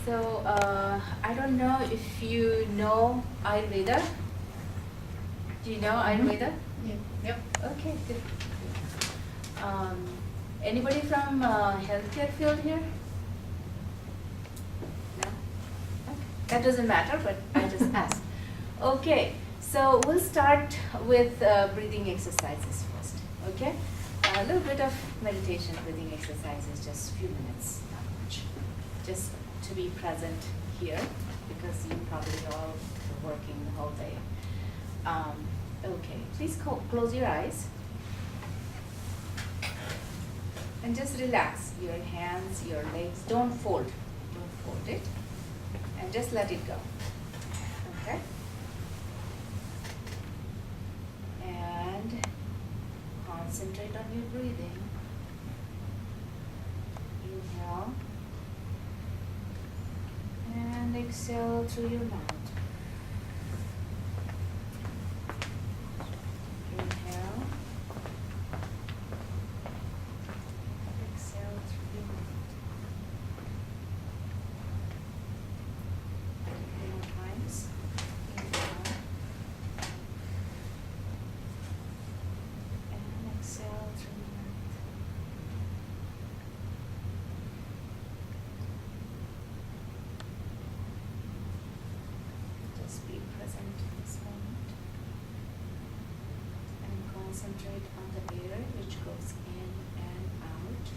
So, I don't know if you know Ayurveda. Do you know Ayurveda? Yeah. Yep. Okay, good. Anybody from healthcare field here? No? Okay. That doesn't matter, but I just asked. Okay, so we'll start with breathing exercises first, okay? A little bit of meditation breathing exercises, just a few minutes, not much. Just to be present here, because you probably all are working the whole day. Okay, please close your eyes. And just relax your hands, your legs. Don't fold it. And just let it go. Okay? And concentrate on your breathing. Inhale. And exhale through your mouth. Inhale. Exhale through your mouth. Three more times. Inhale. And exhale through your mouth. Just be present in this moment and concentrate on the air which goes in and out.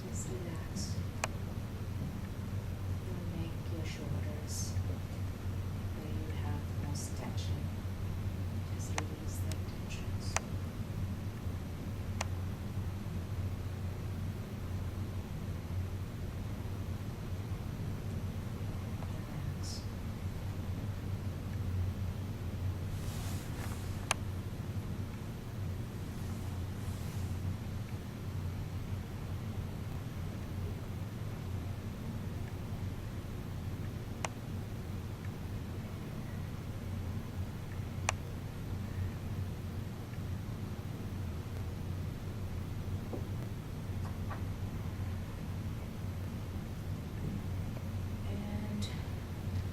Just relax your neck, your shoulders, where you have the most tension. Just release that tensions. Relax. And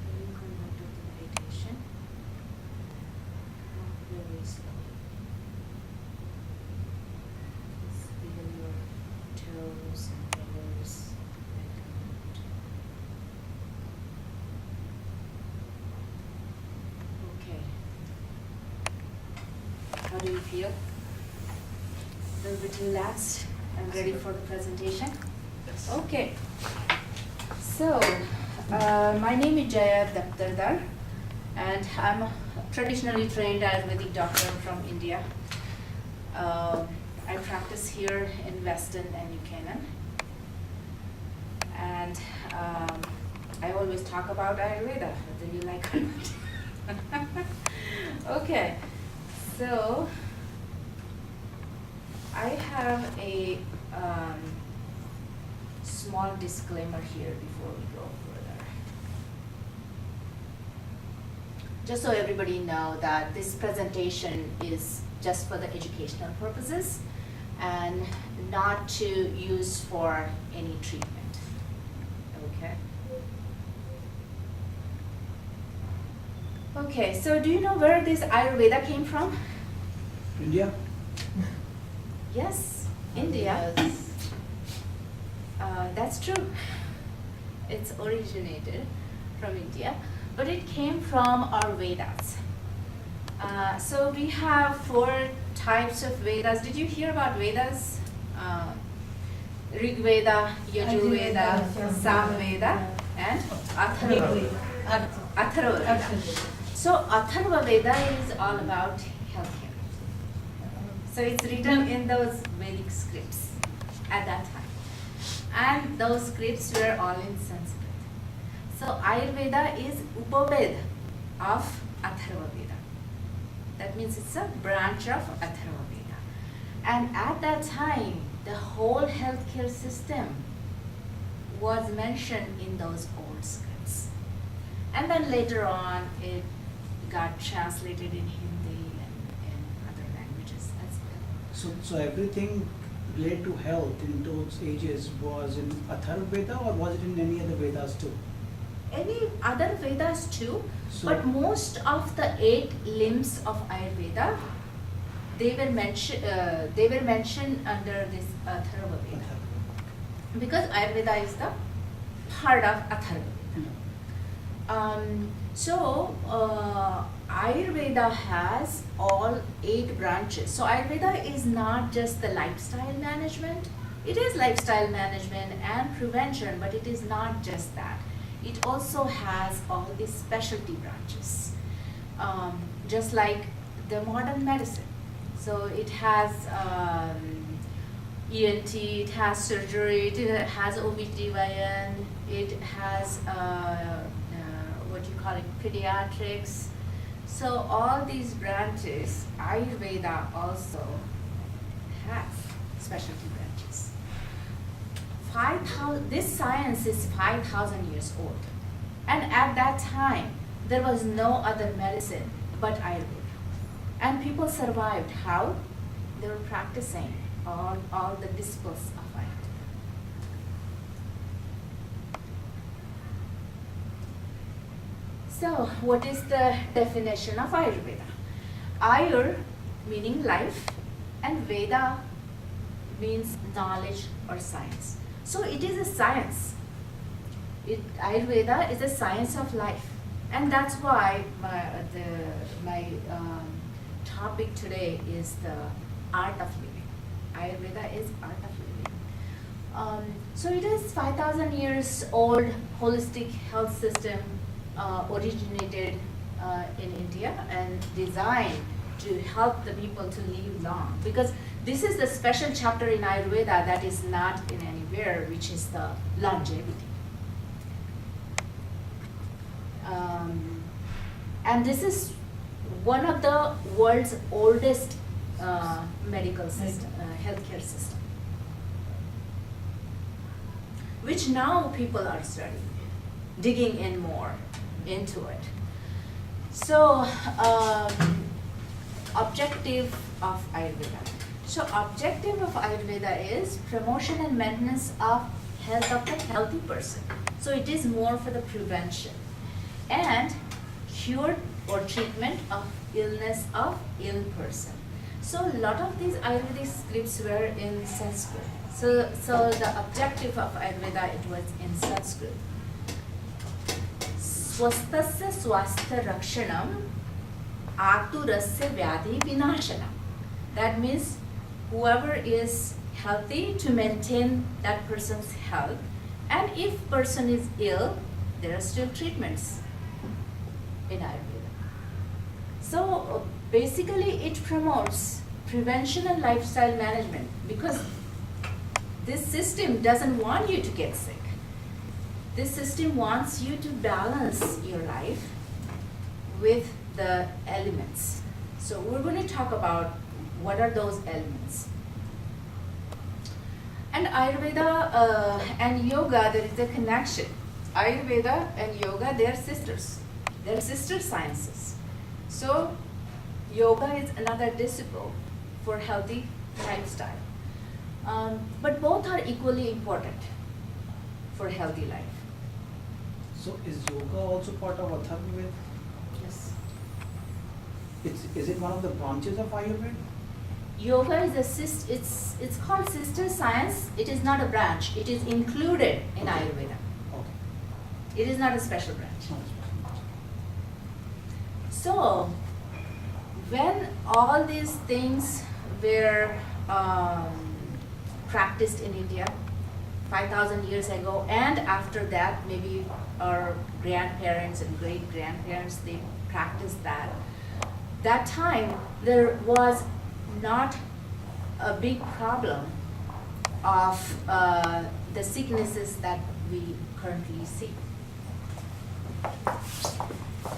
we will come back to the meditation. Very slowly. Just feel your toes and fingers back and out. Okay. How do you feel? A little bit relaxed and ready for the presentation? Yes. Okay. So, my name is Jaya Daptardar, and I'm a traditionally trained Ayurvedic doctor from India. I practice here in Weston and New Canaan. And I always talk about Ayurveda, whether you like it or not. Okay, so I have a small disclaimer here before we go further. Just so everybody know that this presentation is just for the educational purposes and not to use for any treatment. Okay? Okay, so do you know where this Ayurveda came from? India? Yes, India. That's true. It's originated from India, but it came from our Vedas. So we have 4 types of Vedas. Did you hear about Vedas? Rig Veda, Yajur Veda, Samveda, and Atharva Veda. So Atharva Veda is all about healthcare. So it's written in those Vedic scripts at that time. And those scripts were all in Sanskrit. So Ayurveda is Upaveda of Atharva Veda. That means it's a branch of Atharva Veda. And at that time, the whole healthcare system was mentioned in those old scripts. And then later on, it got translated in Hindi and other languages as well. So everything related to health in those ages was in Atharva Veda, or was it in any other Vedas too? Any other Vedas too, So- but most of the 8 limbs of Ayurveda, they were mentioned under this Atharva Veda. Because Ayurveda is the part of Atharva Veda. So Ayurveda has all 8 branches. So Ayurveda is not just the lifestyle management. It is lifestyle management and prevention, but it is not just that. It also has all these specialty branches, just like the modern medicine. So it has ENT, it has surgery, it has OBGYN, it has what you call it, pediatrics. So all these branches, Ayurveda also has specialty branches. This science is 5,000 years old. And at that time, there was no other medicine but Ayurveda. And people survived. How? They were practicing all the disciplines of Ayurveda. So, what is the definition of Ayurveda? Ayur meaning life, and Veda means knowledge or science. So, it is a science. Ayurveda is a science of life, and that's why my topic today is the art of living. Ayurveda is art of living. So it is 5,000 years old holistic health system, originated in India and designed to help the people to live long. Because this is the special chapter in Ayurveda that is not in anywhere, which is the longevity. And this is one of the world's oldest medical system, healthcare system, which now people are studying, digging in more into it. So, objective of Ayurveda. So, objective of Ayurveda is promotion and maintenance of health of the healthy person. So, it is more for the prevention and cure or treatment of illness of ill person. So a lot of these Ayurvedic scripts were in Sanskrit. So the objective of Ayurveda, it was in Sanskrit. Swastasya swastha rakshanam aturasya vyadhi vinashanam. That means whoever is healthy, to maintain that person's health, and if person is ill, there are still treatments in Ayurveda. So basically it promotes prevention and lifestyle management, because this system doesn't want you to get sick. This system wants you to balance your life with the elements. So we're going to talk about what are those elements. And Ayurveda and yoga, there is a connection. Ayurveda and yoga, they are sisters. They are sister sciences. So, yoga is another discipline for healthy lifestyle. But both are equally important for healthy life. So is yoga also part of Atharva Veda? Yes. Is it one of the branches of Ayurveda? Yoga is it's called sister science. It is not a branch. It is included in Ayurveda. Okay. It is not a special branch. Not a special branch. So, when all these things were practiced in India 5,000 years ago, and after that, maybe our grandparents and great-grandparents, they practiced that. That time, there was not a big problem of the sicknesses that we currently see.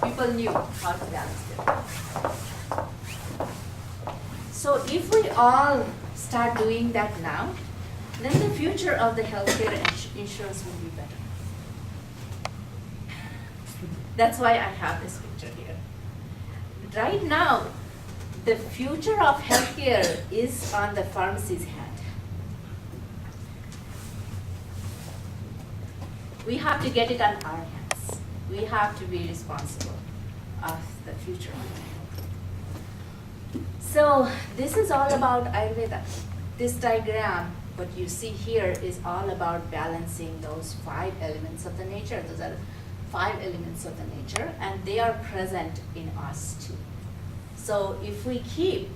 People knew how to balance it. So if we all start doing that now, then the future of the healthcare insurance will be better. That's why I have this picture here. Right now, the future of healthcare is on the pharmacy's hand. We have to get it on our hands. We have to be responsible of the future of the health. So this is all about Ayurveda. This diagram, what you see here, is all about balancing those 5 elements of the nature. Those are 5 elements of the nature, and they are present in us too. So if we keep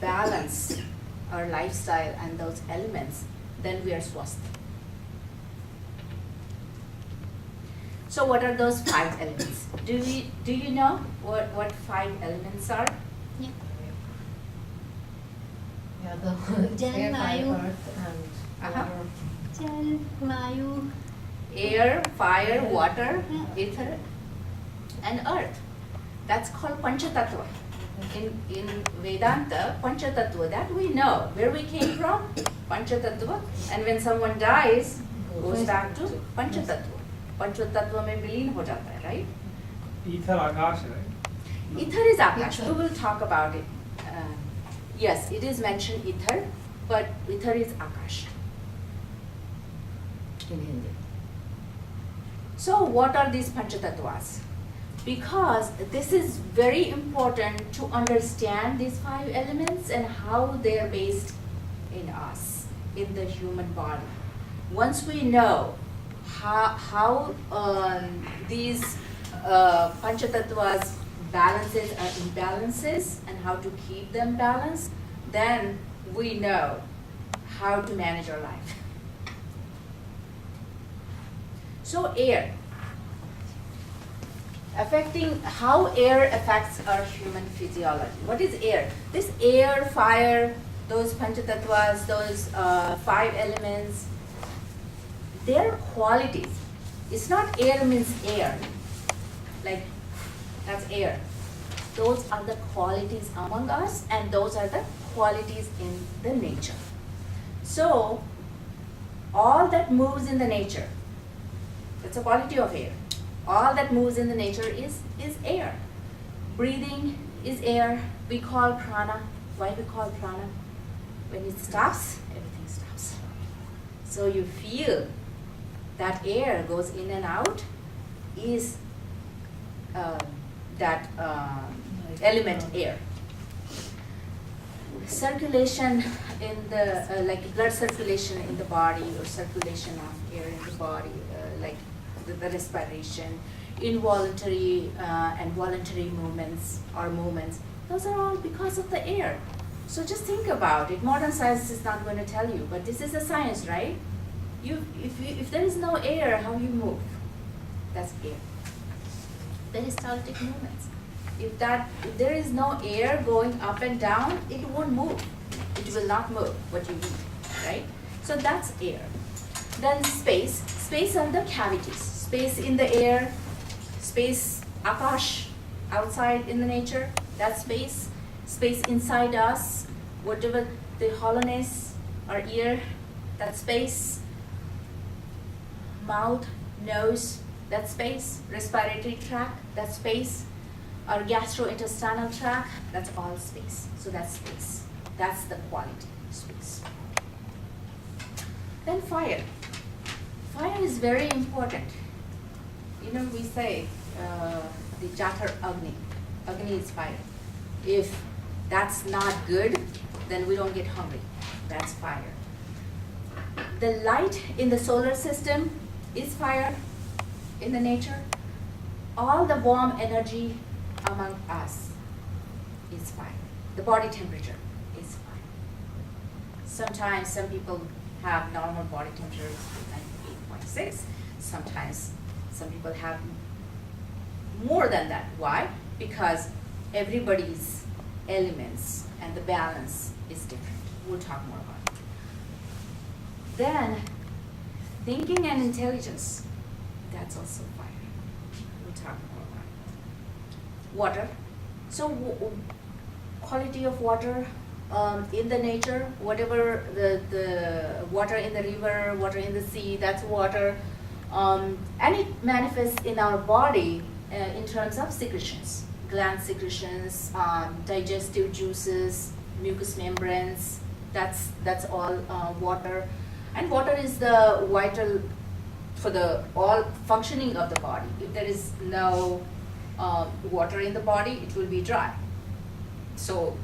balance our lifestyle and those elements, then we are swasth. So what are those 5 elements? Do you know what 5 elements are? Yeah. Yeah, the Jal, air, fire, Vayu. earth, and Uh-huh. water. Jal, Vayu, Air, fire, water, Yeah. ether, and earth. That's called Panchatattva. In Vedanta, Panchatattva, that we know. Where we came from? Panchatattva. And when someone dies, goes back to Panchatattva. Panchatattva में विलीन हो जाता है, right? Ether Akash, right? Ether is Akash. Ether. We will talk about it. Yes, it is mentioned ether, but ether is Akash in Hindi. So what are these Panchatattvas? Because this is very important to understand these 5 elements and how they are based in us, in the human body. Once we know how these Panchatattvas balances or imbalances and how to keep them balanced, then we know how to manage our life. So air. How air affects our human physiology. What is air? This air, fire, those Panchatattvas, those 5 elements, their qualities. It's not air means air, like that's air. Those are the qualities among us, and those are the qualities in the nature. So all that moves in the nature, that's a quality of air. All that moves in the nature is air. Breathing is air. We call prana. Why we call prana? When it stops, everything stops. So you feel that air goes in and out is that element air. Circulation in the, like blood circulation in the body, or circulation of air in the body, like the respiration, involuntary and voluntary movements or movements, those are all because of the air. So just think about it. Modern science is not going to tell you, but this is a science, right? If there is no air, how you move? That's air. Peristaltic movements. If there is no air going up and down, it won't move. It will not move what you need, right? So that's air. Then space. Space are the cavities. Space in the air, space, akash, outside in the nature, that's space. Space inside us, whatever the hollowness, our ear, that's space. Mouth, nose, that's space. Respiratory tract, that's space. Our gastrointestinal tract, that's all space. So that's space. That's the quality, space. Then fire. Fire is very important. You know, we say the Jatar Agni. Agni is fire. If that's not good, then we don't get hungry. That's fire. The light in the solar system is fire in the nature. All the warm energy among us is fire. The body temperature is fire. Sometimes some people have normal body temperature like 8.6. Sometimes some people have more than that. Why? Because everybody's elements and the balance is different. We'll talk more about it. Then, thinking and intelligence, that's also fire. We'll talk more about it. Water. So, quality of water, in the nature, whatever the water in the river, water in the sea, that's water. And it manifests in our body in terms of secretions, gland secretions, digestive juices, mucous membranes, that's all water. And water is the vital for the all functioning of the body. If there is no water in the body, it will be dry. So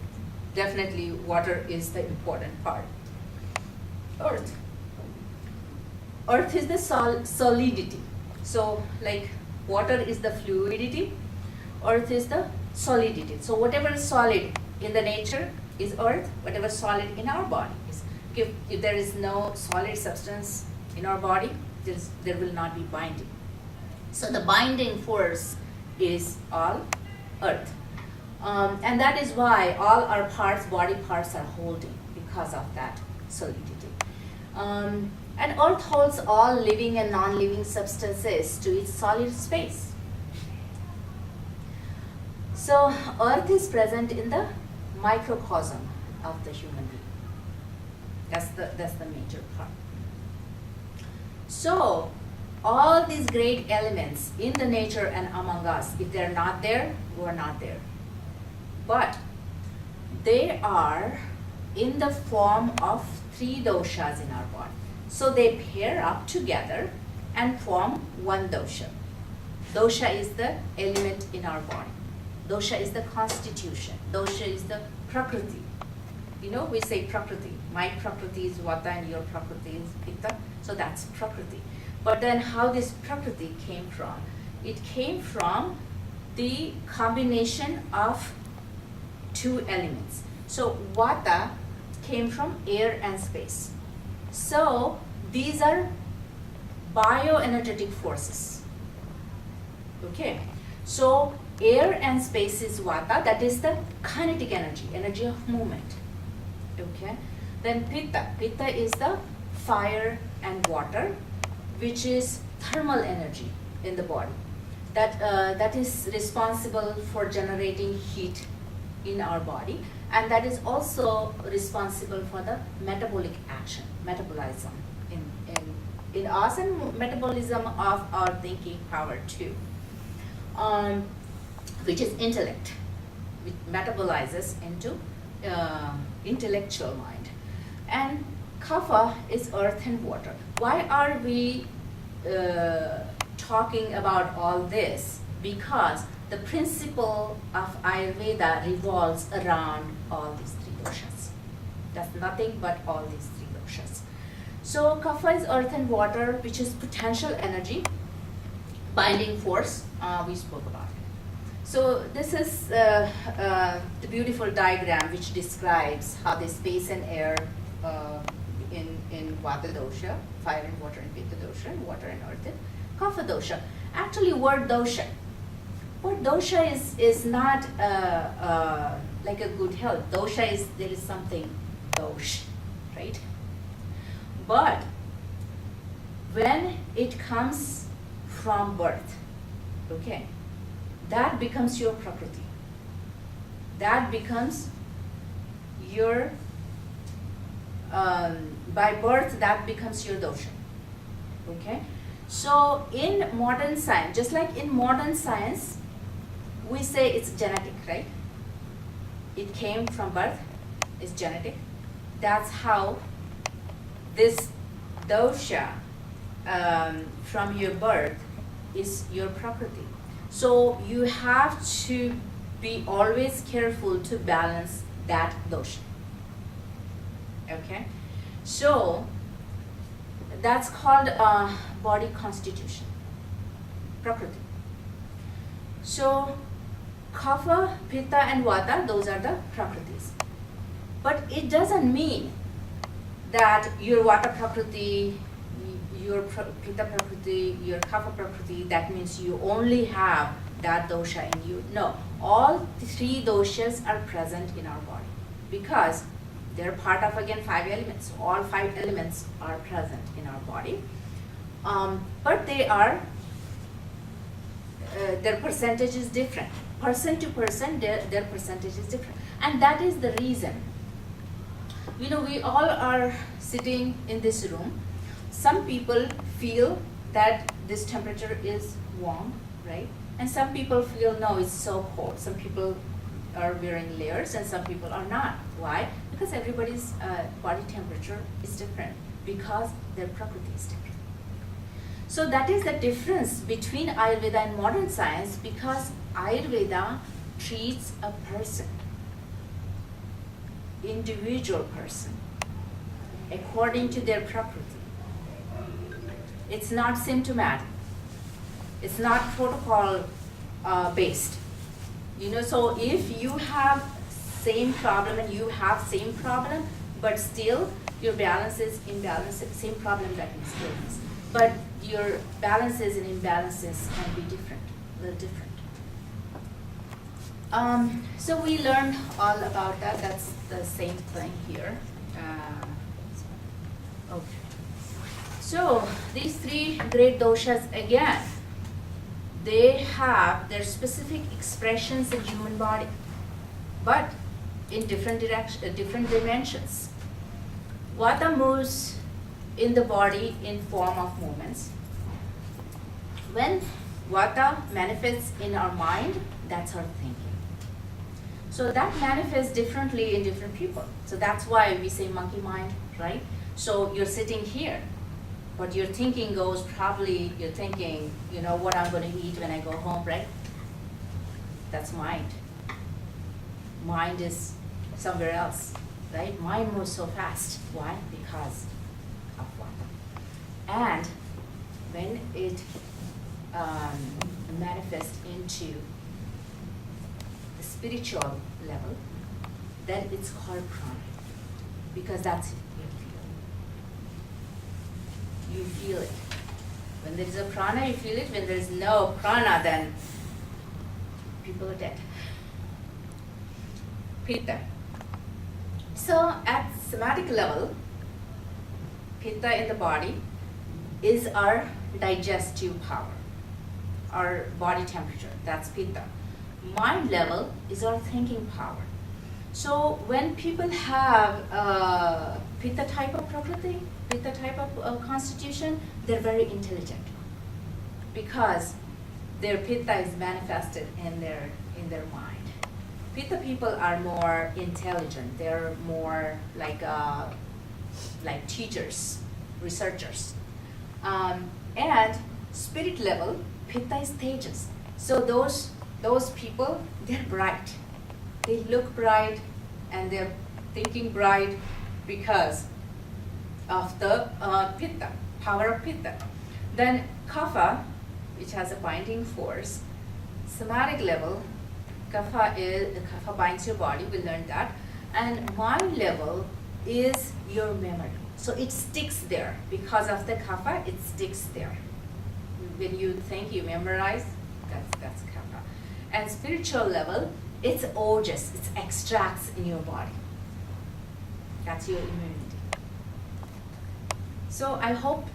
definitely water is the important part. Earth. Earth is the solidity. So like water is the fluidity, earth is the solidity. So whatever is solid in the nature is earth, whatever solid in our body is. If there is no solid substance in our body, there will not be binding. So the binding force is all earth. And that is why all our parts, body parts are holding because of that solidity. And earth holds all living and non-living substances to its solid space. So earth is present in the microcosm of the human being. That's the major part. So all these great elements in the nature and among us, if they're not there, we're not there. But they are in the form of 3 doshas in our body. So they pair up together and form one dosha. Dosha is the element in our body. Dosha is the constitution. Dosha is the prakriti. You know, we say prakriti. My prakriti is vata and your prakriti is pitta. So that's prakriti. But then how this prakriti came from? It came from the combination of 2 elements. So vata came from air and space. So these are bioenergetic forces. Okay. So air and space is vata, that is the kinetic energy, energy of movement. Okay. Then pitta. Pitta is the fire and water, which is thermal energy in the body. That is responsible for generating heat in our body, and that is also responsible for the metabolic action, metabolism in us, and metabolism of our thinking power too, which is intellect, which metabolizes into intellectual mind. And kapha is earth and water. Why are we talking about all this? Because the principle of Ayurveda revolves around all these 3 doshas. That's nothing but all these 3 doshas. So kapha is earth and water, which is potential energy, binding force, we spoke about it. So this is the beautiful diagram which describes how the space and air in vata dosha, fire and water in pitta dosha, and water and earth in kapha dosha. Actually, word dosha is not like a good health. Dosha is, there is something dosh, right? But when it comes from birth, okay, that becomes your prakriti. That becomes your, by birth, that becomes your dosha, okay? So in modern science, just like in modern science, we say it's genetic, right? It came from birth, it's genetic. That's how this dosha from your birth is your prakriti. So you have to be always careful to balance that dosha. Okay? So that's called body constitution, prakriti. So kapha, pitta and vata, those are the prakritis. But it doesn't mean that your vata prakriti, your pitta prakriti, your kapha prakriti, that means you only have that dosha in you. No, all 3 doshas are present in our body because they're part of, again, 5 elements. All 5 elements are present in our body. But they are, their percentage is different. Person to person, their percentage is different. And that is the reason we all are sitting in this room. Some people feel that this temperature is warm, right? And some people feel, no, it's so cold. Some people are wearing layers and some people are not. Why? Because everybody's body temperature is different, because their prakriti is different. So that is the difference between Ayurveda and modern science, because Ayurveda treats a person, individual person, according to their prakriti. It's not symptomatic. It's not protocol based. So if you have same problem and you have same problem, but still your balance is imbalanced, same problem that you experience, but your balances and imbalances can be different, a little different. So we learned all about that. That's the same thing here. Okay. So these three great doshas, again, they have their specific expressions in human body, but in different dimensions. Vata moves in the body in form of movements. When Vata manifests in our mind, that's our thinking. So that manifests differently in different people. So that's why we say monkey mind, right? So you're sitting here, but your thinking goes, probably you're thinking, what I'm going to eat when I go home, right? That's mind. Mind is somewhere else, right? Mind moves so fast. Why? Because of Vata. And when it manifests into the spiritual level, then it's called prana, because that's you feel it. When there is a prana, you feel it. When there is no prana, then people are dead. Pitta. So at somatic level, Pitta in the body is our digestive power, our body temperature. That's Pitta. Mind level is our thinking power. So when people have Pitta type of prakriti, Pitta type of constitution, they're very intelligent, because their Pitta is manifested in their mind. Pitta people are more intelligent. They're more like teachers, researchers. And spirit level, Pitta is tejas. So those people, they're bright. They look bright and they're thinking bright because of the Pitta, power of Pitta. Then Kapha, which has a binding force, somatic level, Kapha binds your body, we learned that. And mind level is your memory. So it sticks there. Because of the Kapha, it sticks there. When you think, you memorize, that's Kapha. And spiritual level, it's ojas, it extracts in your body. That's your immunity. So I hope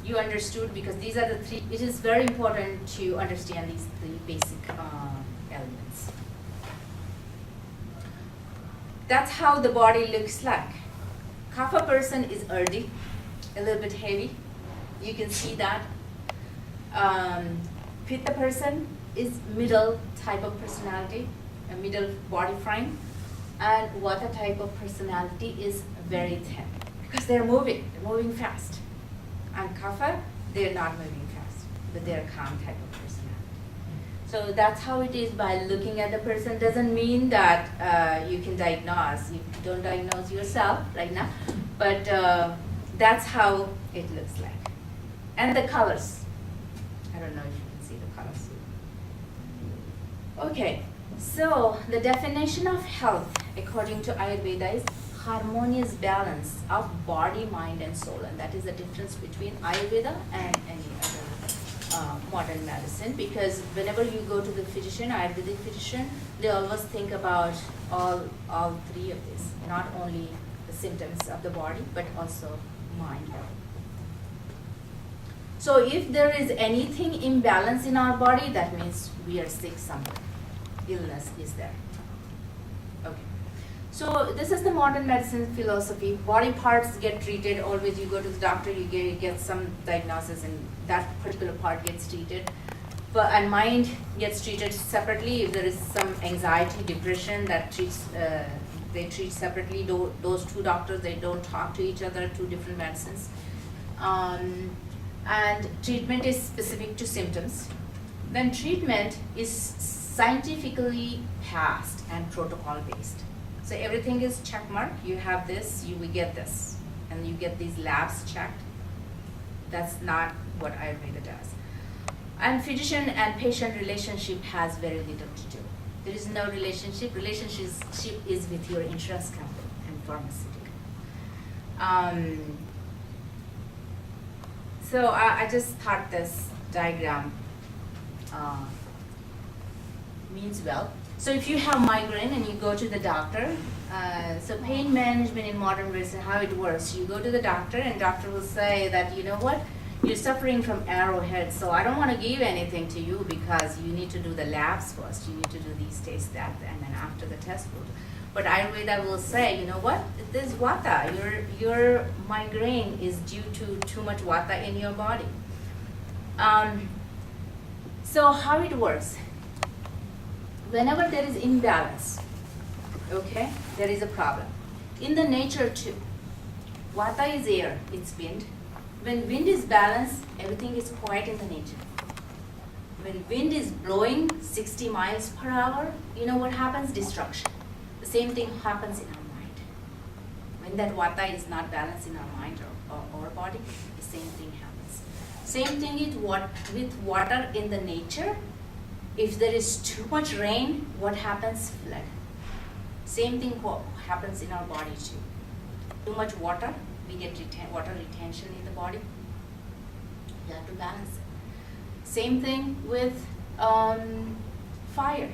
you understood, because these are the three. It is very important to understand these three basic elements. That's how the body looks like. Kapha person is earthy, a little bit heavy. You can see that. Pitta person is middle type of personality, a middle body frame. And Vata type of personality is very thin, because they're moving fast. And Kapha, they're not moving fast, but they're a calm type of personality. So that's how it is. By looking at the person doesn't mean that you can diagnose. You don't diagnose yourself right now, but that's how it looks like. And the colors. I don't know if you can see the colors. Okay, so the definition of health according to Ayurveda is harmonious balance of body, mind, and soul. And that is the difference between Ayurveda and any other modern medicine, because whenever you go to the physician, Ayurvedic physician, they always think about all three of these, not only the symptoms of the body, but also mind level. So if there is anything imbalance in our body, that means we are sick somewhere. Illness is there. Okay. So this is the modern medicine philosophy. Body parts get treated. Always you go to the doctor, you get some diagnosis, and that particular part gets treated. And mind gets treated separately. If there is some anxiety, depression, that treats they treat separately. Those two doctors, they don't talk to each other. Two different medicines. And treatment is specific to symptoms. Then treatment is scientifically passed and protocol based. So everything is check mark. You have this, you will get this, and you get these labs checked. That's not what Ayurveda does. And physician and patient relationship has very little to do. There is no relationship. Relationship is with your insurance company and pharmaceutical. So I just thought this diagram means well. So if you have migraine and you go to the doctor, so pain management in modern medicine, how it works, you go to the doctor and doctor will say that, you know what, you're suffering from arrowhead, so I don't want to give anything to you because you need to do the labs first, you need to do these tests, that, and then after the test we'll do. But Ayurveda will say, you know what, this vata, your migraine is due to too much vata in your body. So how it works? Whenever there is imbalance, okay, there is a problem. In the nature too, vata is air, it's wind. When wind is balanced, everything is quiet in the nature. When wind is blowing 60 miles per hour, you know what happens? Destruction. The same thing happens in our mind. When that vata is not balanced in our mind or our body, the same thing happens. Same thing with water in the nature. If there is too much rain, what happens? Flood. Same thing happens in our body too. Too much water, we get water retention in the body. You have to balance it. Same thing with fire.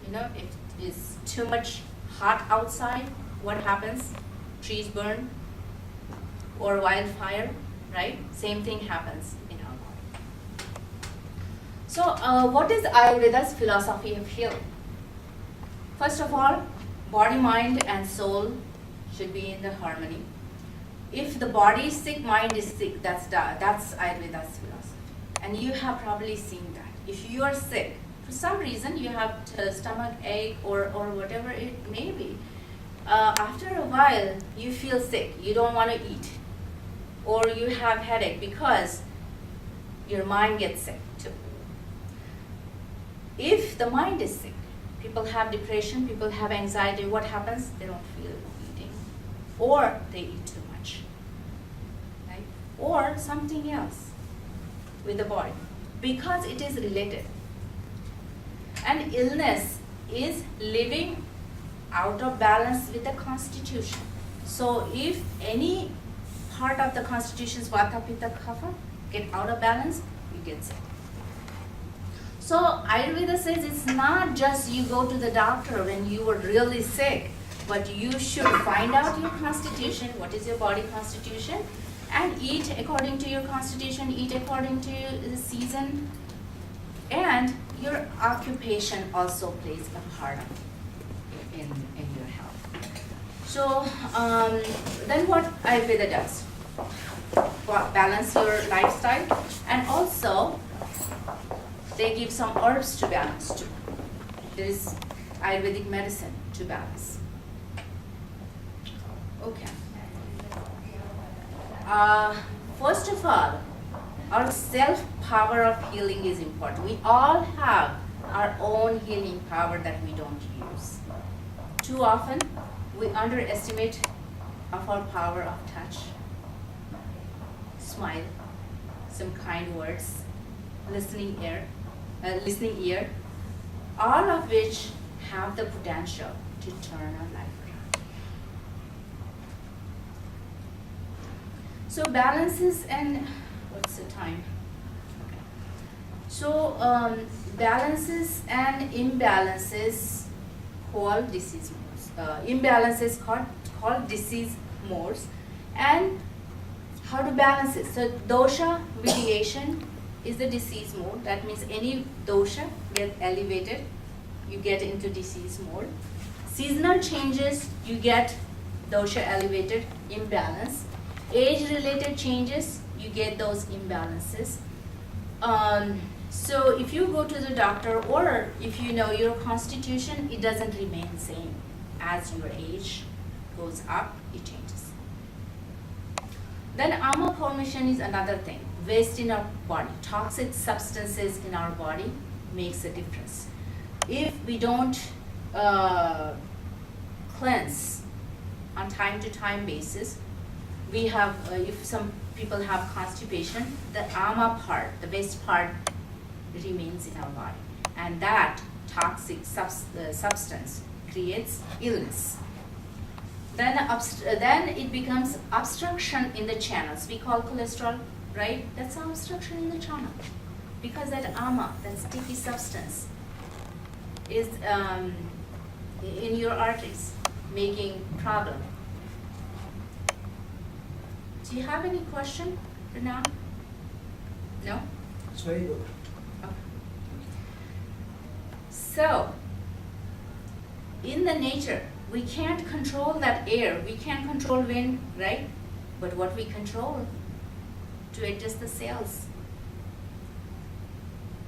You know, if it's too much hot outside, what happens? Trees burn, or wildfire, right? Same thing happens in our body. So what is Ayurveda's philosophy of healing? First of all, body, mind, and soul should be in the harmony. If the body is sick, mind is sick, that's Ayurveda's philosophy. And you have probably seen that. If you are sick, for some reason you have stomach ache or whatever it may be, after a while you feel sick, you don't want to eat, or you have headache because your mind gets sick too. If the mind is sick, people have depression, people have anxiety, what happens? They don't feel eating, or they eat too much, right? Or something else with the body, because it is related. And illness is living out of balance with the constitution. So if any part of the constitution's vata, pitta, kapha get out of balance, you get sick. So Ayurveda says it's not just you go to the doctor when you were really sick, but you should find out your constitution, what is your body constitution, and eat according to your constitution, eat according to the season, and your occupation also plays a part in your health. So then what Ayurveda does? Balance your lifestyle, and also they give some herbs to balance too. There is Ayurvedic medicine to balance. Okay. First of all, our self-power of healing is important. We all have our own healing power that we don't use. Too often, we underestimate of our power of touch, smile, some kind words, listening ear, all of which have the potential to turn our life around. So balances and, what's the time? Okay. So balances and imbalances called disease modes. Imbalances called disease modes. And how to balance it? So dosha variation is the disease mode. That means any dosha gets elevated, you get into disease mode. Seasonal changes, you get dosha elevated, imbalance. Age-related changes, you get those imbalances. So if you go to the doctor, or if you know your constitution, it doesn't remain same. As your age goes up, it changes. Then ama formation is another thing. Waste in our body, toxic substances in our body makes a difference. If we don't cleanse on time to time basis, we have, if some people have constipation, the ama part, the waste part remains in our body. And that toxic substance creates illness. Then it becomes obstruction in the channels. We call cholesterol, right? That's an obstruction in the channel. Because that ama, that sticky substance, is in your arteries, making problem. Do you have any question for now? No? It's very good. Okay. So, in the nature, we can't control that air. We can't control wind, right? But what we control to adjust the cells.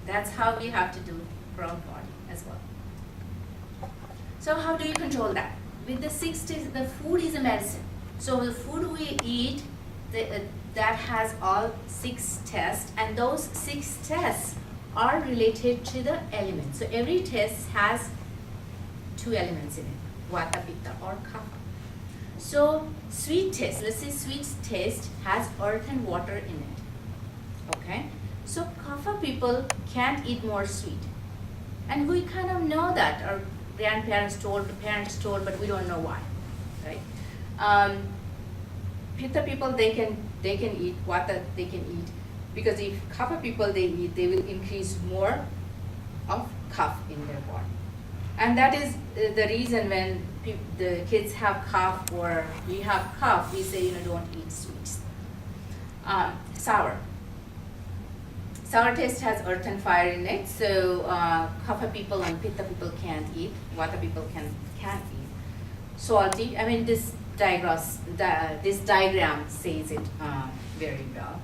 That's how we have to do for our body as well. So how do you control that? With the 60s, the food is a medicine. So the food we eat, that has all 6 tests, and those 6 tests are related to the elements. So every test has 2 elements in it, vata, pitta or kapha. So sweet taste, let's say sweet taste has earth and water in it. Okay? So kapha people can't eat more sweet. And we kind of know that. Our grandparents told, the parents told, but we don't know why. Right? Pitta people, they can eat, vata they can eat. Because if kapha people they eat, they will increase more of kapha in their body. And that is the reason when the kids have cough or we have cough, we say, don't eat sweets. Sour. Sour taste has earth and fire in it, so kapha people and pitta people can't eat, vata people can't eat. Salty, I mean this diagram says it very well.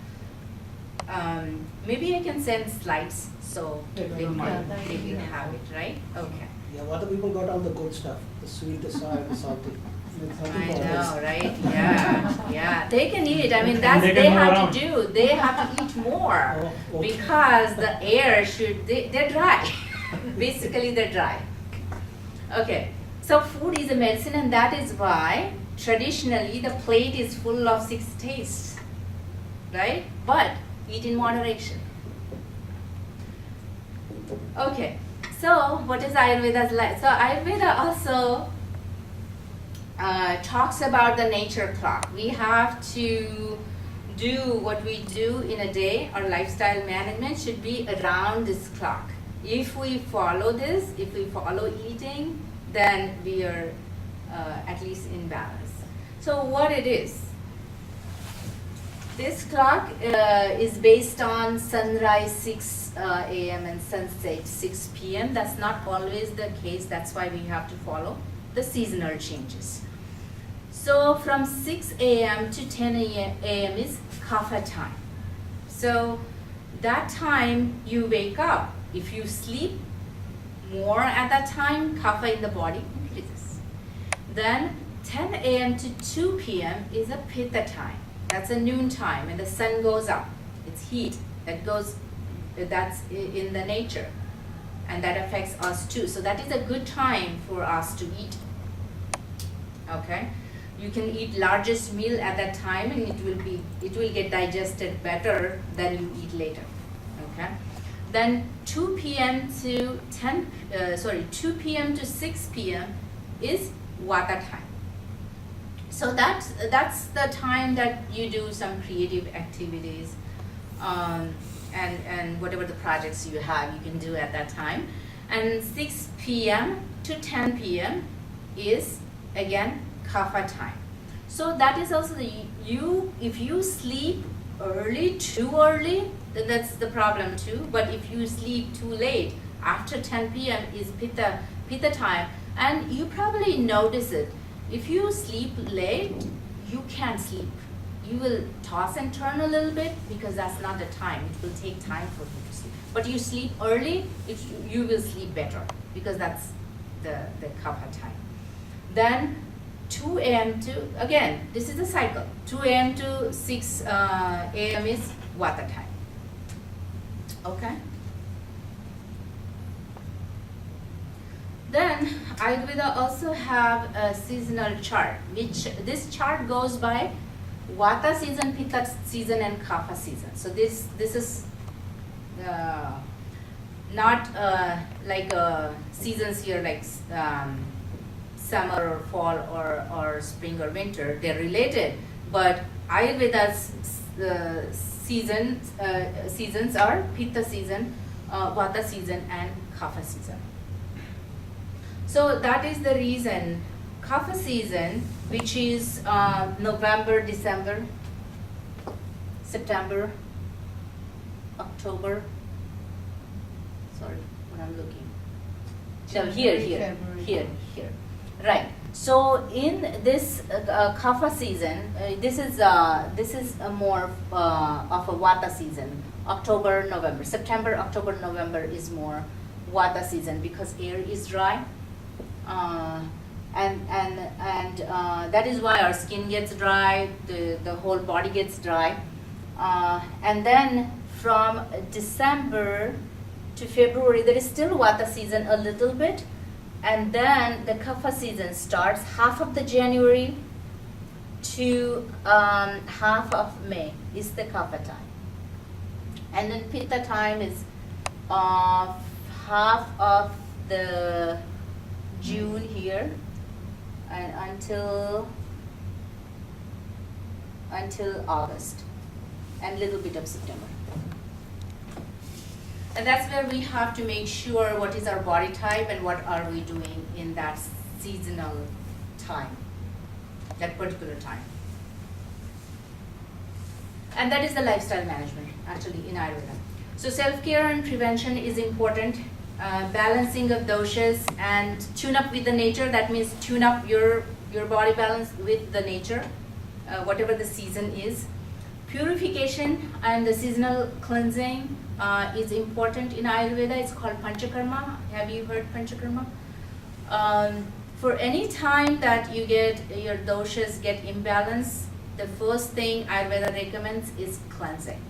Maybe I can send slides so they can have it, right? Okay. Yeah, what the people got all the good stuff, the sweet, the sour, the salty. I know, right? Yeah. They can eat. I mean, And that's they they can go have around. to do. They have to eat more Oh, okay. because the air they're dry. Basically, they're dry. Okay. So food is a medicine, and that is why traditionally the plate is full of 6 tastes, right? But eat in moderation. Okay. So what is Ayurveda's like? So Ayurveda also talks about the nature clock. We have to do what we do in a day. Our lifestyle management should be around this clock. If we follow this, if we follow eating, then we are at least in balance. So what it is? This clock is based on sunrise 6 a.m. and sunset 6 p.m. That's not always the case. That's why we have to follow the seasonal changes. So from 6 a.m. to 10 a.m. is kapha time. So that time you wake up. If you sleep more at that time, kapha in the body increases. Then 10 a.m. to 2 p.m. is a pitta time. That's a noon time, and the sun goes up. It's heat that's in the nature, and that affects us too. So that is a good time for us to eat. Okay, you can eat largest meal at that time, and it will get digested better than you eat later. Okay, then 2 p.m. to 2 p.m. to 6 p.m. is vata time. So that's the time that you do some creative activities, and whatever the projects you have, you can do at that time. And 6 p.m. to 10 p.m. is again kapha time. So that is also if you sleep too early, then that's the problem too. But if you sleep too late, after 10 p.m. is pitta time, And you probably notice it. If you sleep late, you can't sleep. You will toss and turn a little bit because that's not the time. It will take time for you to sleep. But you sleep early, you will sleep better because that's the kapha time. Then 2 a.m. to, again, this is a cycle. 2 a.m. to 6 a.m. is vata time. Okay? Then Ayurveda also have a seasonal chart, which this chart goes by Vata season, Pitta season, and Kapha season. So this is not like seasons here like summer or fall or spring or winter. They're related, but Ayurveda's seasons are Pitta season, Vata season, and Kapha season. So that is the reason Kapha season, which is November, December, September, October. Sorry, what I'm looking. So here. Right. So in this Kapha season, this is a more of a Vata season. October, November, September, October, November is more Vata season because air is dry. And that is why our skin gets dry, the whole body gets dry. And then from December to February, there is still Vata season a little bit. And then the Kapha season starts half of the January to half of May is the Kapha time. And then Pitta time is half of the June here and until August and little bit of September. And that's where we have to make sure what is our body type and what are we doing in that seasonal time, that particular time. And that is the lifestyle management actually in Ayurveda. So self-care and prevention is important. Balancing of doshas and tune up with the nature. That means tune up your body balance with the nature, whatever the season is. Purification and the seasonal cleansing is important in Ayurveda. It's called Panchakarma. Have you heard Panchakarma? For any time that you get your doshas get imbalanced, the first thing Ayurveda recommends is cleansing.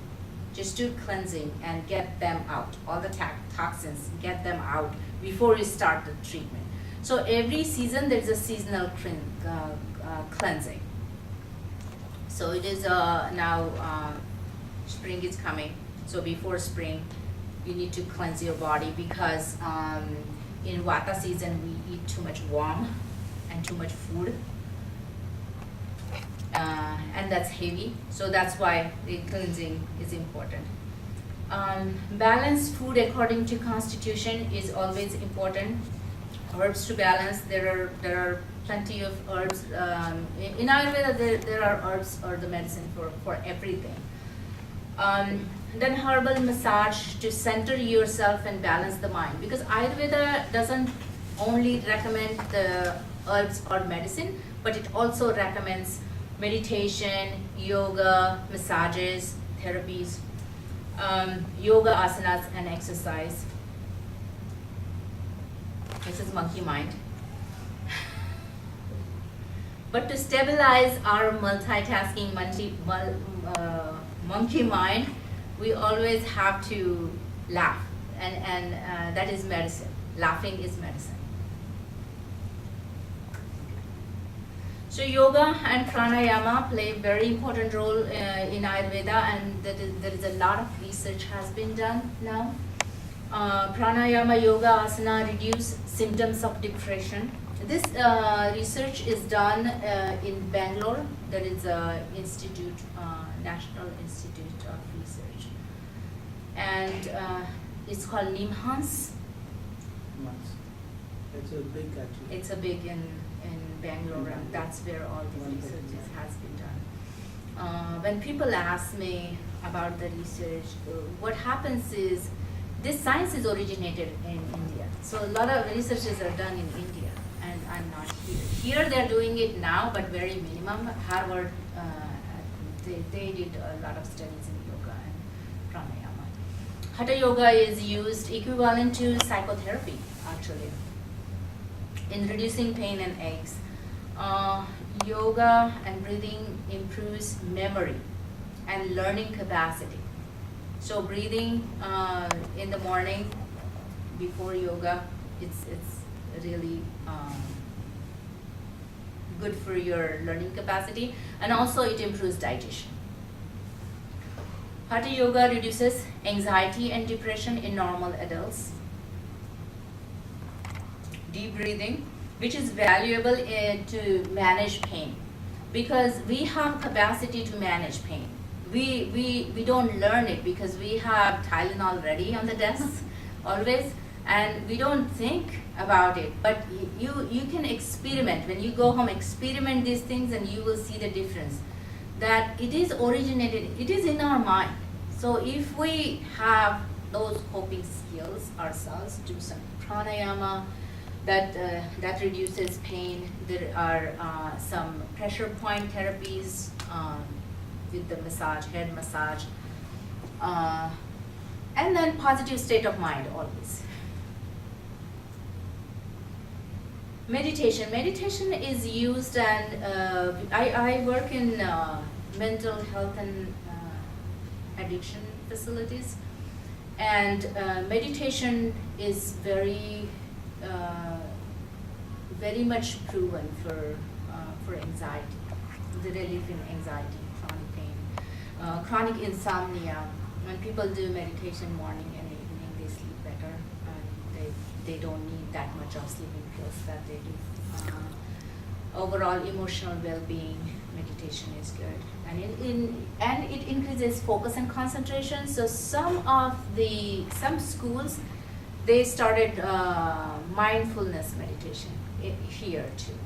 Just do cleansing and get them out. All the toxins, get them out before you start the treatment. So every season there's a seasonal cleansing. So it is now spring is coming. So before spring, you need to cleanse your body because in Vata season we eat too much warm and too much food. And that's heavy, so that's why the cleansing is important. Balanced food according to constitution is always important. Herbs to balance, there are plenty of herbs. In Ayurveda, there are herbs or the medicine for everything. Then herbal massage to center yourself and balance the mind, because Ayurveda doesn't only recommend the herbs or medicine, but it also recommends meditation, yoga, massages, therapies, yoga asanas, and exercise. This is monkey mind. But to stabilize our multitasking monkey mind, we always have to laugh, and that is medicine. Laughing is medicine. So yoga and pranayama play a very important role in Ayurveda, and there is a lot of research has been done now. Pranayama, yoga, asana reduce symptoms of depression. This research is done in Bangalore. There is a institute, National Institute of Research, and it's called NIMHANS. It's a big actually. It's a big in Bangalore, and that's where all the research has been done. When people ask me about the research, what happens is this science is originated in India. So a lot of researches are done in India, I'm not here. Here they're doing it now, but very minimum. Harvard, they did a lot of studies in yoga and pranayama. Hatha yoga is used equivalent to psychotherapy, actually, in reducing pain and aches. Yoga and breathing improves memory and learning capacity. So breathing in the morning before yoga, it's really good for your learning capacity, and also it improves digestion. Hatha yoga reduces anxiety and depression in normal adults. Deep breathing, which is valuable to manage pain, because we have capacity to manage pain. We don't learn it because we have Tylenol ready on the desk always, and we don't think about it. But you can experiment. When you go home, experiment these things and you will see the difference. That it is originated, it is in our mind. So if we have those coping skills ourselves, do some pranayama, that reduces pain. There are some pressure point therapies with the massage, head massage, and then positive state of mind always. Meditation is used, and I work in mental health and addiction facilities, and meditation is very much proven for anxiety, the relief in anxiety, chronic pain, chronic insomnia. When people do meditation morning and evening, they sleep better, and they don't need that much of sleeping pills that they do. Overall emotional well-being, meditation is good, and it increases focus and concentration. So some schools, they started mindfulness meditation here too.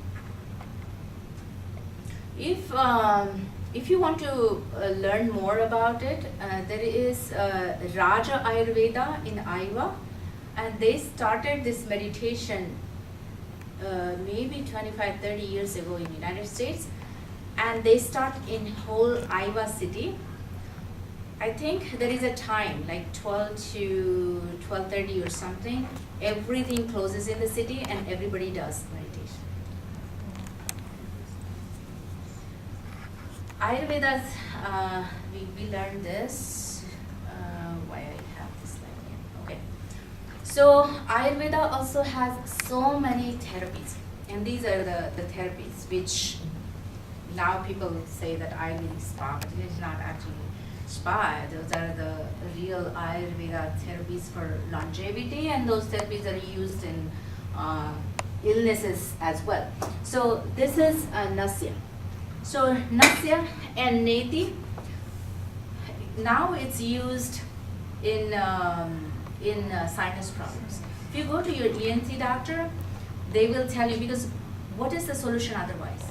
If you want to learn more about it, there is Raja Ayurveda in Iowa, and they started this meditation maybe 25-30 years ago in the United States, and they start in whole Iowa city. I think there is a time like 12 to 12:30 or something. Everything closes in the city and everybody does meditation. Ayurveda, we learned this. Why I have this slide here? Okay. So Ayurveda also has so many therapies, and these are the therapies which now people say that Ayurvedic spa, but it is not actually spa. Those are the real Ayurveda therapies for longevity, and those therapies are used in illnesses as well. So this is Nasya. So Nasya and Neti, now it's used in sinus problems. If you go to your ENT doctor, they will tell you, because what is the solution otherwise?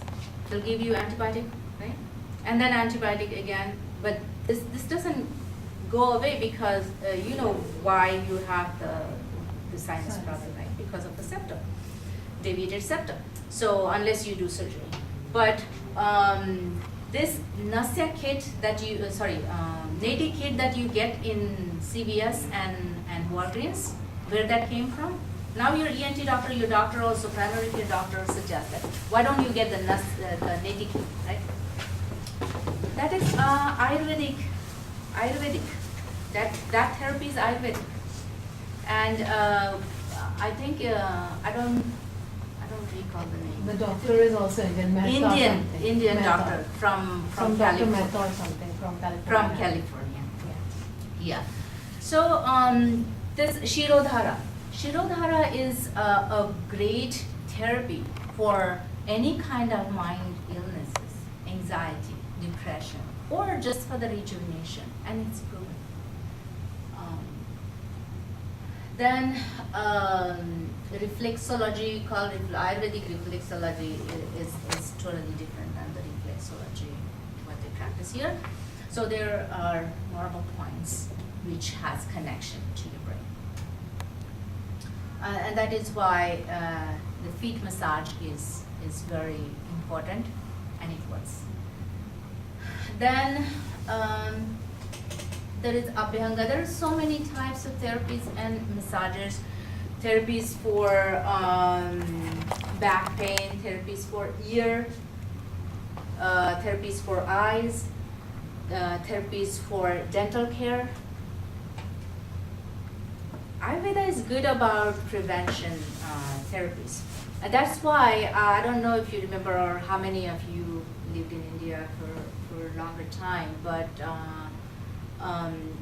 They'll give you antibiotic, right? And then antibiotic again, but this doesn't go away because you know why you have the sinus problem, right? Because of the septum, deviated septum. So unless you do surgery. But this Nasya kit that you, Neti kit that you get in CVS and Walgreens, where that came from? Now your ENT doctor, your doctor also, primary care doctor suggests that. Why don't you get the Neti kit, right? That is Ayurvedic. That therapy is Ayurvedic. And I think, I don't recall the name. The doctor is also Indian. Mehta Indian Mehta. doctor from Dr. California. Mehta or something from California. From California. Yeah. So this Shirodhara. Shirodhara is a great therapy for any kind of mind illnesses, anxiety, depression, or just for the rejuvenation, and it's proven. Then reflexology, called Ayurvedic reflexology, is totally different than the reflexology what they practice here. So there are normal points which has connection to your brain. And that is why the feet massage is very important, and it works. Then there is Abhyanga. There are so many types of therapies and massages. Therapies for back pain, therapies for ear, therapies for eyes, therapies for dental care. Ayurveda is good about prevention therapies. And that's why, I don't know if you remember or how many of you lived in India for a longer time, but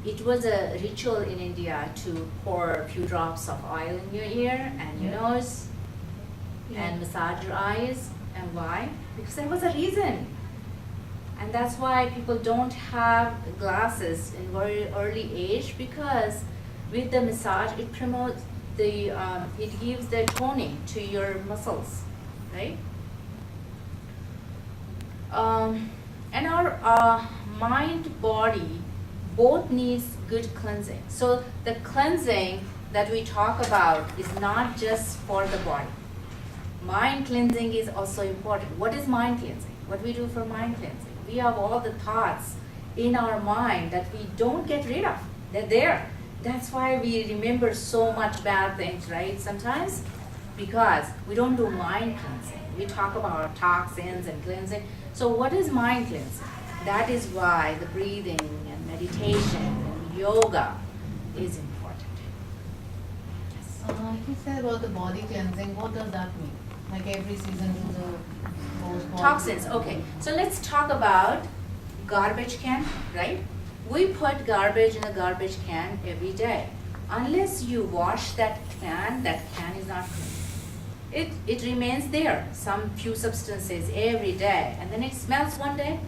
it was a ritual in India to pour a few drops of oil in your ear and your nose and massage your eyes. And why? Because there was a reason. And that's why people don't have glasses in very early age, because with the massage, it promotes it gives the toning to your muscles, right? And our mind, body, both needs good cleansing. So the cleansing that we talk about is not just for the body. Mind cleansing is also important. What is mind cleansing? What we do for mind cleansing? We have all the thoughts in our mind that we don't get rid of. They're there. That's why we remember so much bad things, right? Sometimes, because we don't do mind cleansing. We talk about toxins and cleansing. So what is mind cleansing? That is why the breathing and meditation and yoga is important. Yes. He said about the body cleansing. What does that mean? Like every season do the post Toxins, okay. So let's talk about garbage can, right? We put garbage in a garbage can every day. Unless you wash that can is not clean. It remains there, some few substances every day, and then it smells one day.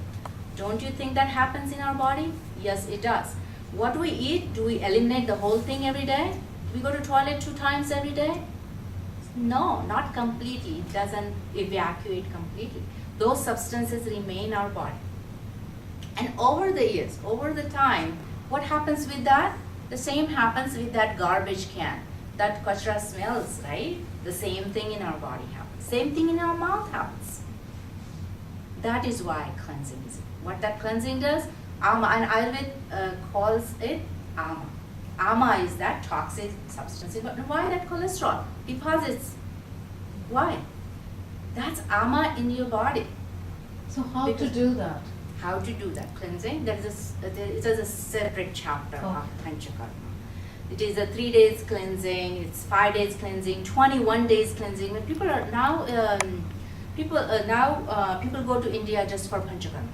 Don't you think that happens in our body? Yes, it does. What we eat, do we eliminate the whole thing every day? Do we go to toilet 2 times every day? No, not completely. It doesn't evacuate completely. Those substances remain in our body. And over the years, over the time, what happens with that? The same happens with that garbage can. That kachra smells, right? The same thing in our body happens. Same thing in our mouth happens. That is why cleansing is. What that cleansing does, ama, and Ayurveda calls it ama. Ama is that toxic substance. But why that cholesterol? Deposits. Why? That's ama in your body. So how to do that? How to do that cleansing? It is a separate chapter of Okay. Panchakarma. It is a 3 days cleansing. It's 5 days cleansing. 21 days cleansing. But people are now people go to India just for Panchakarma.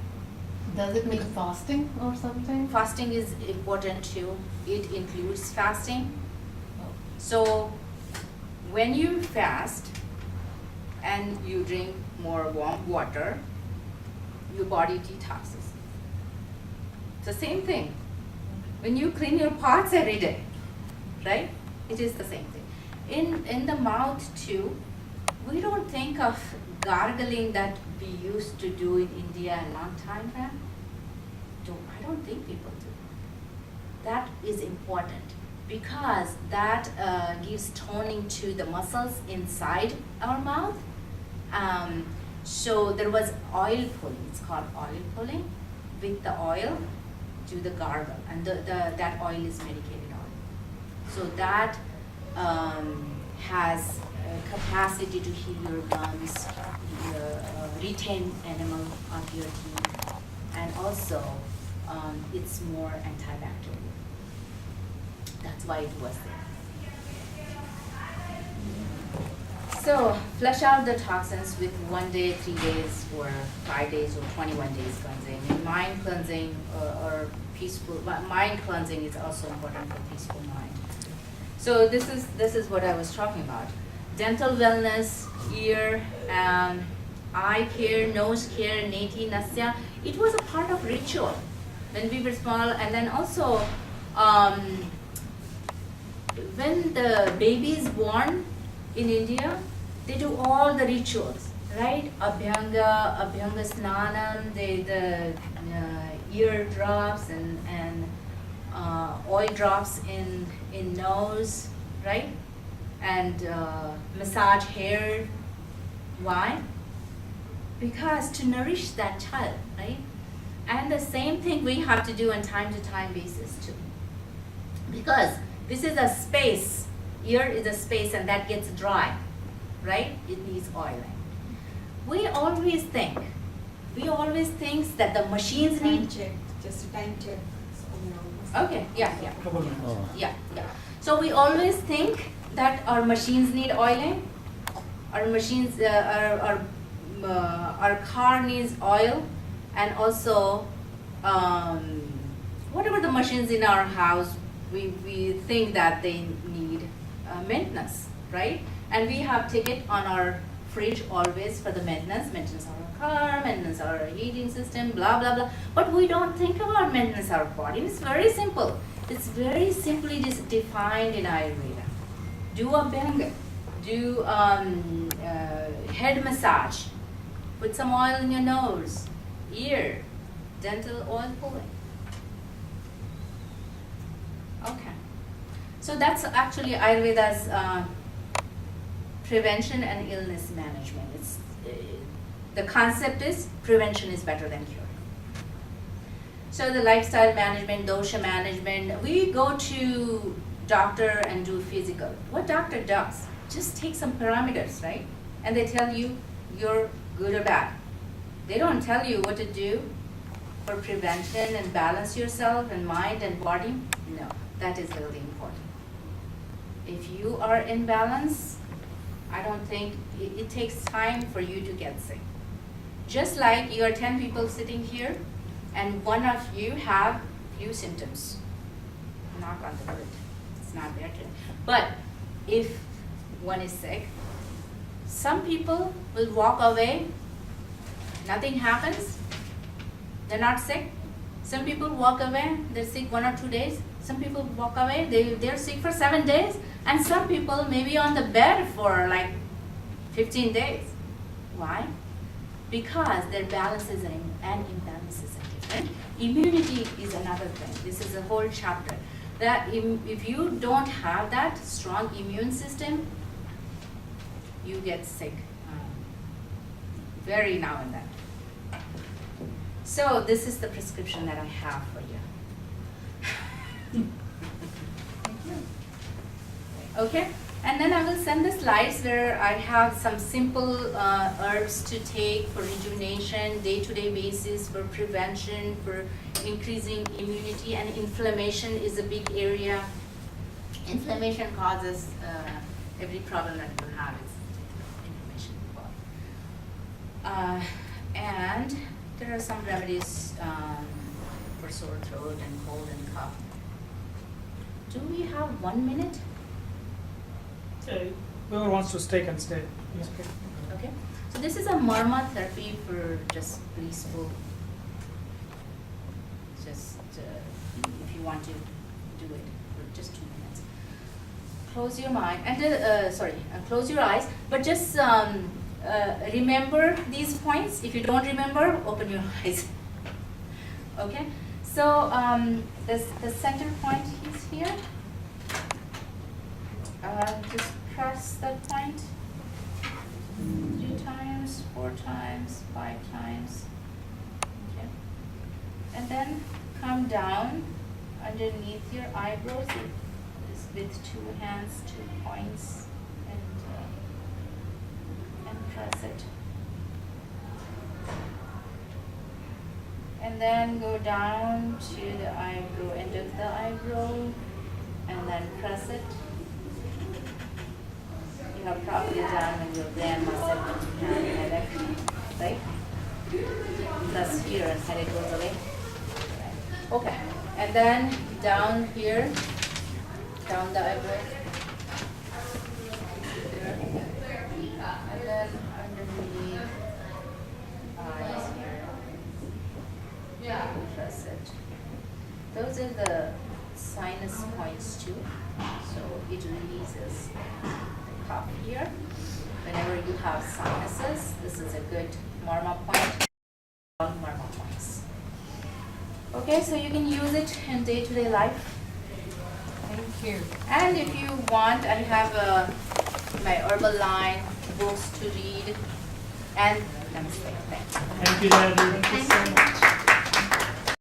Does it mean fasting or something? Fasting is important too. It includes fasting. So when you fast and you drink more warm water, your body detoxes. It's the same thing. When you clean your pots every day, right? It is the same thing. In the mouth too, we don't think of gargling that we used to do in India a long time back. I don't think people do. That is important because that gives toning to the muscles inside our mouth. So there was oil pulling. It's called oil pulling. With the oil, do the gargle, and that oil is medicated oil. So that has capacity to heal your gums, retain enamel of your teeth, and also it's more antibacterial. That's why it was there. So flush out the toxins with 1 day, 3 days, or 5 days, or 21 days cleansing. And mind cleansing or peaceful mind cleansing is also important for peaceful mind. So this is what I was talking about. Dental wellness, ear, eye care, nose care, neti, nasya. It was a part of ritual when we were small, and then also when the baby is born in India, they do all the rituals, right? Abhyanga snanam, the ear drops and oil drops in nose, right? and massage hair. Why? Because to nourish that child, right? And the same thing we have to do on time to time basis too. Because this is a space, ear is a space and that gets dry, right? It needs oiling. We always think that the machines Time need, check, just a time check. okay, yeah. Couple minutes. Yeah. So we always think that our machines need oiling, our machines, our car needs oil, and also whatever the machines in our house, we think that they need maintenance, right? And we have ticket on our fridge always for the maintenance of our car, maintenance of our heating system, blah blah blah. But we don't think about maintenance of our body. It's very simple. It's very simply just defined in Ayurveda. Do a bang, do head massage, put some oil in your nose, ear, dental oil pulling. Okay, so that's actually Ayurveda's prevention and illness management. It's the concept is prevention is better than cure. So the lifestyle management, dosha management, we go to doctor and do physical. What doctor does? Just take some parameters, right? And they tell you you're good or bad. They don't tell you what to do for prevention and balance yourself and mind and body. No, that is really important. If you are in balance, I don't think it takes time for you to get sick. Just like you are 10 people sitting here and one of you have few symptoms. Knock on the wood. It's not there today. But if one is sick, some people will walk away, nothing happens, they're not sick. Some people walk away, they're sick 1 or 2 days. Some people walk away, they're sick for 7 days. And some people may be on the bed for like 15 days. Why? Because their balances and imbalances are different. Immunity is another thing. This is a whole chapter. That if you don't have that strong immune system, you get sick very now and then. So this is the prescription that I have for you. Okay, and then I will send the slides where I have some simple herbs to take for rejuvenation, day-to-day basis, for prevention, for increasing immunity, and inflammation is a big area. Inflammation causes every problem that you have is inflammation in the body. And there are some remedies for sore throat and cold and cough. Do we have 1 minute? Whoever wants to stay can stay. Yeah. Okay, so this is a marma therapy for just blissful. Just if you want to do it for just 2 minutes. Close your mind and close your eyes. But just remember these points. If you don't remember, open your eyes. Okay. So the center point is here. Just press that point 3 times, 4 times, 5 times. Okay. And then come down underneath your eyebrows with 2 hands, 2 points, and press it. And then go down to the eyebrow, end of the eyebrow, and then press it. You have probably done when your grandma said when you had a headache, right? Press here and headache goes away. Right. Okay, and then down here, down the eyebrow. Here. And then underneath eyes here. Press it. Those are the sinus points too. So it releases the cough here. Whenever you have sinuses, this is a good marma point. All marma points. Okay, so you can use it in day-to-day life. Thank you. Cheers. And if you want, I have my herbal line, books to read, and namaste. Thanks. Thank you, Jaya. Thank you so much.